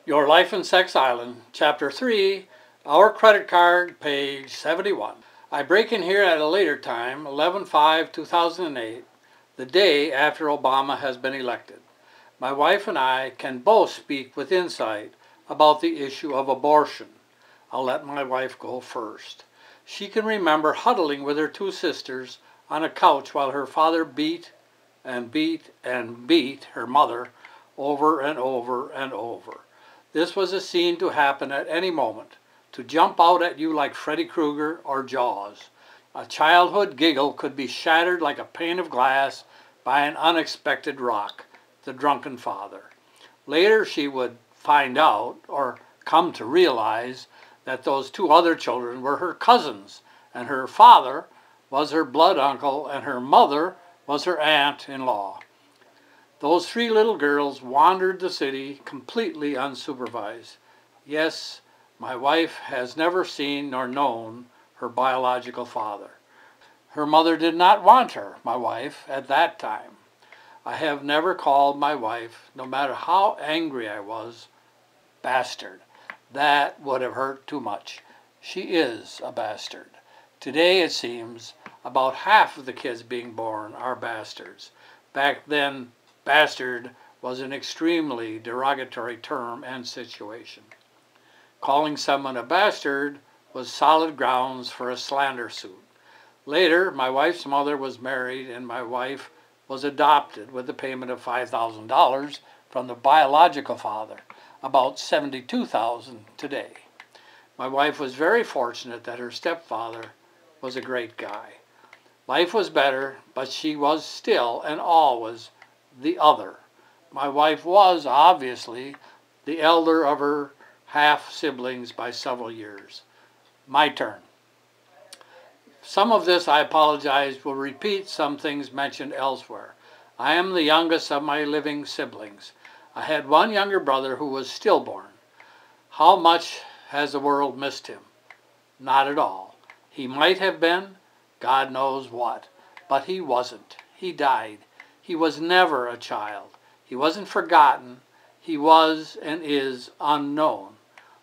Your Life in Sex Island, Chapter 3, Our Credit Card, page 71. I break in here at a later time, 11/5/2008, the day after Obama has been elected. My wife and I can both speak with insight about the issue of abortion. I'll let my wife go first. She can remember huddling with her two sisters on a couch while her father beat and beat and beat her mother over and over and over. This was a scene to happen at any moment, to jump out at you like Freddy Krueger or Jaws. A childhood giggle could be shattered like a pane of glass by an unexpected rock, the drunken father. Later she would find out, or come to realize, that those two other children were her cousins, and her father was her blood uncle, and her mother was her aunt-in-law. Those three little girls wandered the city completely unsupervised. Yes, my wife has never seen nor known her biological father. Her mother did not want her, my wife, at that time. I have never called my wife, no matter how angry I was, bastard. That would have hurt too much. She is a bastard. Today, it seems, about half of the kids being born are bastards. Back then, bastard was an extremely derogatory term and situation. Calling someone a bastard was solid grounds for a slander suit. Later, my wife's mother was married and my wife was adopted with the payment of $5,000 from the biological father, about $72,000 today. My wife was very fortunate that her stepfather was a great guy. Life was better, but she was still and always the other. My wife was, obviously, the elder of her half-siblings by several years. My turn. Some of this, I apologize, will repeat some things mentioned elsewhere. I am the youngest of my living siblings. I had one younger brother who was stillborn. How much has the world missed him? Not at all. He might have been, God knows what, but he wasn't. He died. He was never a child. He wasn't forgotten. He was and is unknown.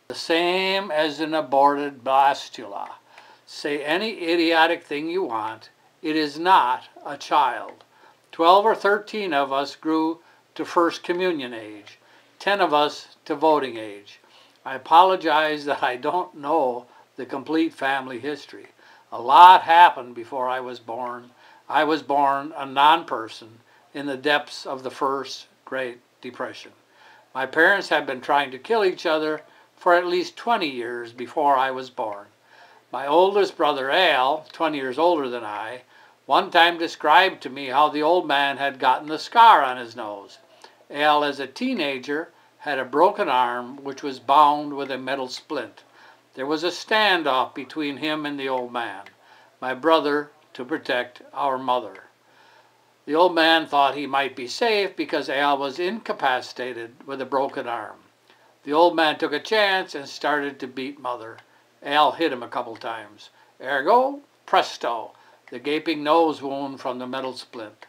The same as an aborted blastula. Say any idiotic thing you want. It is not a child. 12 or 13 of us grew to First Communion age. 10 of us to voting age. I apologize that I don't know the complete family history. A lot happened before I was born. I was born a non-person in the depths of the first Great Depression. My parents had been trying to kill each other for at least 20 years before I was born. My oldest brother Al, 20 years older than I, one time described to me how the old man had gotten the scar on his nose. Al, as a teenager, had a broken arm which was bound with a metal splint. There was a standoff between him and the old man, my brother, to protect our mother. The old man thought he might be safe because Al was incapacitated with a broken arm. The old man took a chance and started to beat Mother. Al hit him a couple times. Ergo, presto, the gaping nose wound from the metal splint.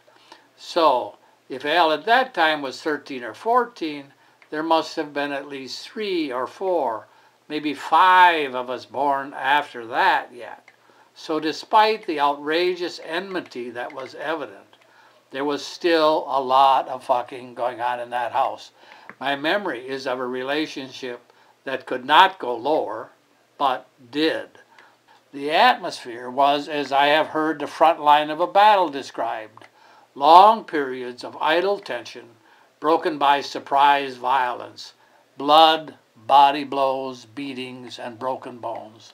So, if Al at that time was 13 or 14, there must have been at least 3 or 4, maybe 5 of us born after that yet. So despite the outrageous enmity that was evident, there was still a lot of fucking going on in that house. My memory is of a relationship that could not go lower, but did. The atmosphere was, as I have heard the front line of a battle described, long periods of idle tension, broken by surprise violence, blood, body blows, beatings, and broken bones.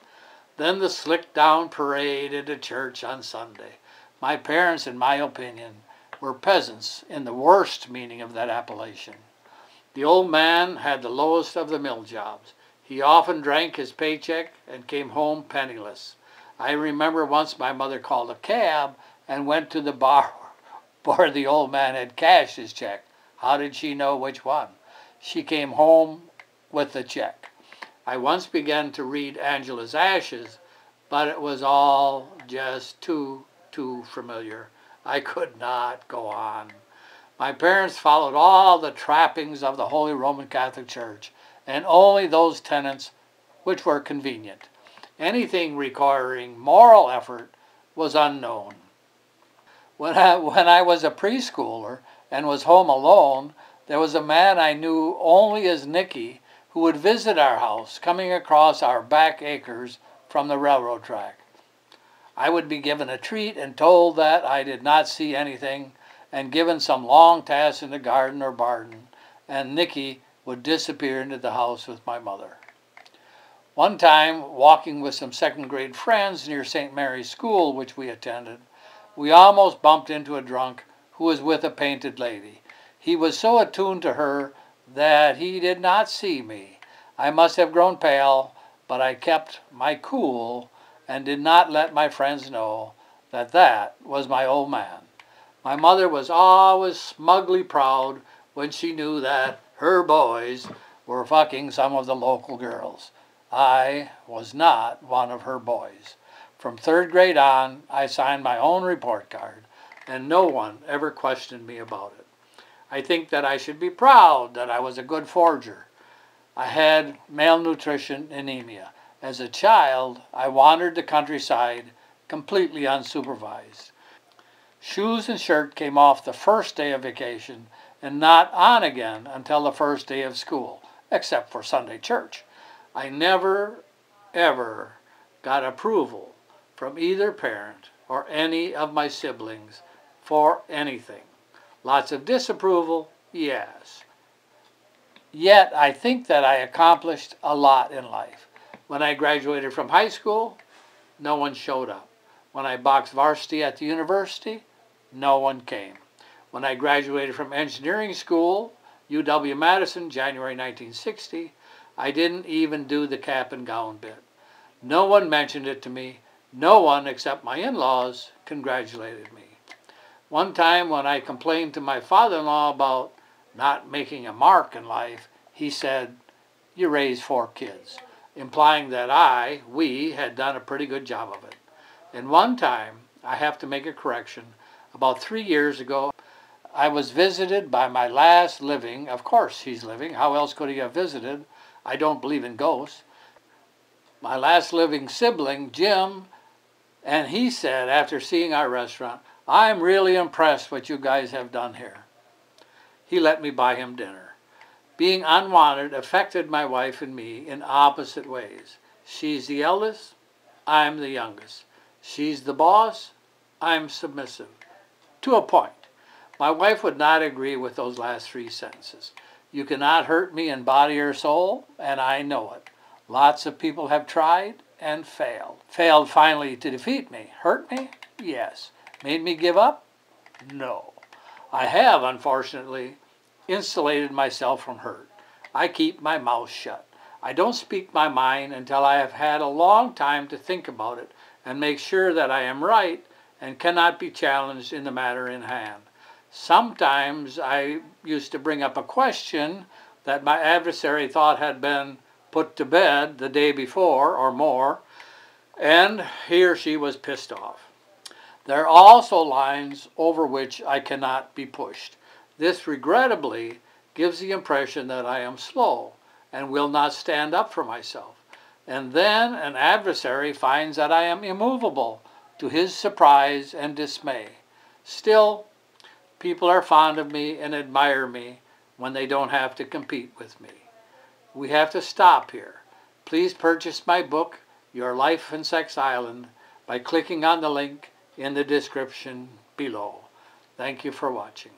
Then the slick-down parade into church on Sunday. My parents, in my opinion, were peasants in the worst meaning of that appellation. The old man had the lowest of the mill jobs. He often drank his paycheck and came home penniless. I remember once my mother called a cab and went to the bar where the old man had cashed his check. How did she know which one? She came home with the check. I once began to read Angela's Ashes, but it was all just too familiar. I could not go on. My parents followed all the trappings of the Holy Roman Catholic Church. and only those tenants which were convenient. Anything requiring moral effort was unknown. When I was a preschooler and was home alone, there was a man I knew only as Nicky who would visit our house, coming across our back acres from the railroad track. I would be given a treat and told that I did not see anything, and given some long tasks in the garden or barn, and Nicky would disappear into the house with my mother. One time, walking with some second-grade friends near St. Mary's School, which we attended, we almost bumped into a drunk who was with a painted lady. He was so attuned to her that he did not see me. I must have grown pale, but I kept my cool and did not let my friends know that that was my old man. My mother was always smugly proud when she knew that her boys were fucking some of the local girls. I was not one of her boys. From third grade on, I signed my own report card, and no one ever questioned me about it. I think that I should be proud that I was a good forger. I had malnutrition anemia. As a child, I wandered the countryside completely unsupervised. Shoes and shirt came off the first day of vacation and not on again until the first day of school, except for Sunday church. I never, ever got approval from either parent or any of my siblings for anything. Lots of disapproval, yes. Yet I think that I accomplished a lot in life. When I graduated from high school, no one showed up. When I boxed varsity at the university, no one came. When I graduated from engineering school, UW-Madison, January 1960, I didn't even do the cap and gown bit. No one mentioned it to me. No one except my in-laws congratulated me. One time when I complained to my father-in-law about not making a mark in life, he said, "You raised 4 kids," implying that we had done a pretty good job of it. And one time, I have to make a correction, about 3 years ago, I was visited by my last living, of course he's living, how else could he have visited? I don't believe in ghosts. My last living sibling, Jim, and he said after seeing our restaurant, "I'm really impressed what you guys have done here." He let me buy him dinner. Being unwanted affected my wife and me in opposite ways. She's the eldest, I'm the youngest. She's the boss, I'm submissive. To a point. My wife would not agree with those last 3 sentences. You cannot hurt me in body or soul, and I know it. Lots of people have tried and failed. Failed finally to defeat me. Hurt me? Yes. Made me give up? No. I have, unfortunately, insulated myself from hurt. I keep my mouth shut. I don't speak my mind until I have had a long time to think about it and make sure that I am right and cannot be challenged in the matter in hand. Sometimes I used to bring up a question that my adversary thought had been put to bed the day before or more, and he or she was pissed off. There are also lines over which I cannot be pushed. This regrettably gives the impression that I am slow and will not stand up for myself. And then an adversary finds that I am immovable, to his surprise and dismay. Still, people are fond of me and admire me when they don't have to compete with me. We have to stop here. Please purchase my book, Your Life in Sex Island, by clicking on the link in the description below. Thank you for watching.